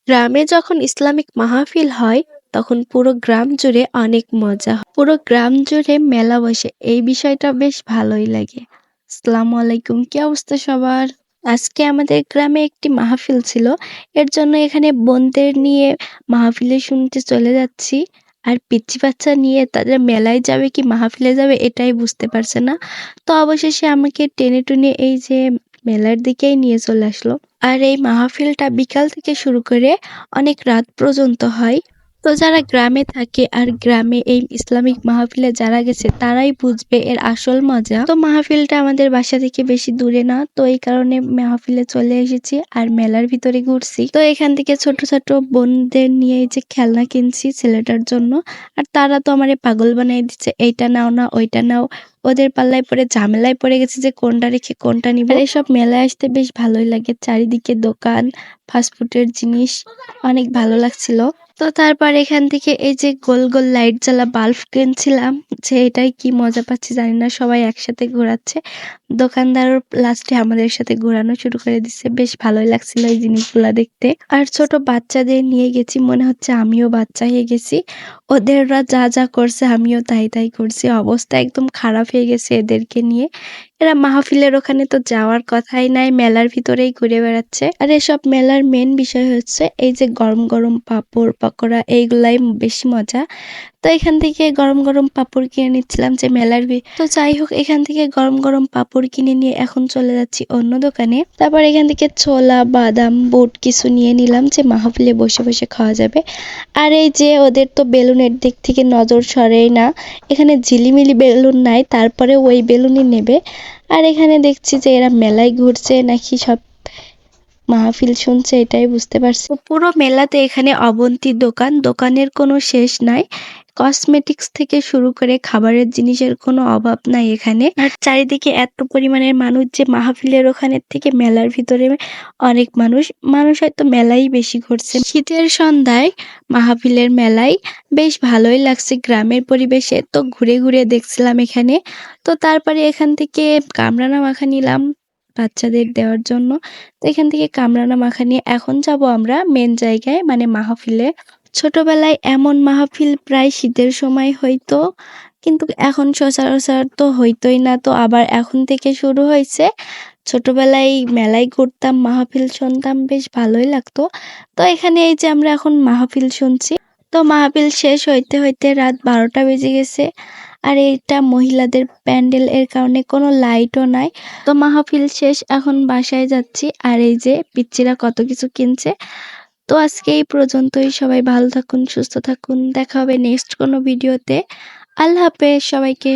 গ্রামে যখন ইসলামিক মাহফিল হয় তখন পুরো গ্রাম জুড়ে অনেক মজা হয়। পুরো গ্রাম জুড়ে মেলা বসে, এই বিষয়টা বেশ ভালোই লাগে। আসসালামু আলাইকুম, কি অবস্থা সবার? আজকে আমাদের গ্রামে একটি মাহফিল ছিল, এর জন্য এখানে বোনদের নিয়ে মাহফিলে শুনতে চলে যাচ্ছি। আর পিচ্চি বাচ্চা নিয়ে তাদের মেলায় যাবে কি মাহফিলে যাবে এটাই বুঝতে পারছে না। তো অবশেষে আমাকে টেনে টুনে এই যে মেলার দিকেই নিয়ে চলে আসলো। আর এই মাহফিলটা বিকাল থেকে শুরু করে অনেক রাত পর্যন্ত হয়। তো যারা গ্রামে থাকে আর গ্রামে এই ইসলামিক মাহফিলে যারা গেছে তারাই বুঝবে এর আসল মজা। তো মাহফিলটা আমাদের বাসা থেকে বেশি দূরে না, তো এই কারণে মাহফিলে চলে এসেছি আর মেলার ভিতরে ঘুরছি। তো এখান থেকে ছোট ছোট বোনদের নিয়ে এই যে খেলনা কিনছি ছেলেটার জন্য। আর তারা তো আমারে পাগল বানিয়ে দিচ্ছে, এইটা নাও না ওইটা নাও। ওদের পাল্লায় পড়ে ঝামেলায় পড়ে গেছে যে কোনটা রেখে কোনটা নিব। আর এসব মেলায় আসতে বেশ ভালোই লাগে, চারিদিকে দোকান, ফাস্টফুডের জিনিস, অনেক ভালো লাগছিল। তো তারপর এখান থেকে এই যে গোল গোল লাইট জ্বালা বাল্ব কিনছিলাম, যে এটাই কি মজা পাচ্ছি জানি না, সবাই একসাথে ঘোরাচ্ছে। দোকানদারও লাস্টে আমাদের সাথে ঘোরানো শুরু করে দিচ্ছে, বেশ ভালোই লাগছিল এই জিনিসগুলা দেখতে। আর ছোট বাচ্চাদের নিয়ে গেছি, মনে হচ্ছে আমিও বাচ্চা হয়ে গেছি। ওদেররা যা যা করছে আমিও তাই তাই করছি, অবস্থা একদম খারাপ হয়ে গেছে এদেরকে নিয়ে। এরা মাহফিলের ওখানে তো যাওয়ার কথাই নাই, মেলার ভিতরেই ঘুরে বেড়াচ্ছে। আর এসব মেলার মেন বিষয় হচ্ছে এই যে গরম গরম পাঁপড় পকোড়া, এইগুলাই বেশি মজা। তো এখান থেকে গরম গরম পাঁপড় কিনে নিচ্ছিলাম যে মেলার তো যাই হোক, এখান থেকে গরম গরম পাঁপড় কিনে নিয়ে এখন চলে যাচ্ছি অন্য দোকানে। তারপর এখান থেকে ছোলা বাদাম বুট কিছু নিয়ে নিলাম যে মাহফিলে বসে বসে খাওয়া যাবে। আর এই যে ওদের তো বেলুনের দিক থেকে নজর সরেই না, এখানে ঝিলিমিলি বেলুন নাই, তারপরে ওই বেলুনই নেবে। আর এখানে দেখছি যে এরা মেলায় ঘুরছে নাকি সব মাহফিল শুনছে, এটাই বুঝতে পারছি। পুরো মেলাতে এখানে অবন্তি দোকান, দোকানের কোনো শেষ নাই। কসমেটিক্স থেকে শুরু করে খাবারের জিনিসের কোনো অভাব নাই এখানে। আর চারিদিকে এত পরিমাণের মানুষ যে মাহফিলের ওখানের থেকে মেলার ভিতরে অনেক মানুষ। মানুষ হয়তো মেলাই বেশি ঘুরছে। শীতের সন্ধ্যায় মাহফিলের মেলায় বেশ ভালোই লাগছে গ্রামের পরিবেশে, তো ঘুরে ঘুরে দেখছিলাম এখানে। তো তারপরে এখান থেকে কামরাঙা মাখা নিলাম বাচ্চাদের দেওয়ার জন্য। তো এখান থেকে কামরাঙা মাখা নিয়ে এখন যাব আমরা মেন জায়গায়, মানে মাহফিলে। ছোটবেলায় এমন মাহফিল প্রায় শীতের সময় হইতো, কিন্তু এখন সচরাচর তো হইতোই না, তো আবার এখন থেকে শুরু হয়েছে। ছোটবেলায় মেলায় ঘুরতাম, মাহফিল শুনতাম, বেশ ভালোই লাগতো। তো এখানে এই যে আমরা এখন মাহফিল শুনছি। তো মাহফিল শেষ হইতে হইতে রাত 12টা বেজে গেছে। আর এটা মহিলাদের প্যান্ডেল, এর কারণে কোনো লাইটও নাই। তো মাহফিল শেষ, এখন বাসায় যাচ্ছি। আর এই যে পিচ্চিরা কত কিছু কিনছে। তো আজকে এই পর্যন্তই, সবাই ভালো থাকুন সুস্থ থাকুন, দেখা হবে নেক্সট কোনো ভিডিওতে। আল্লাহ হাফেজ সবাইকে।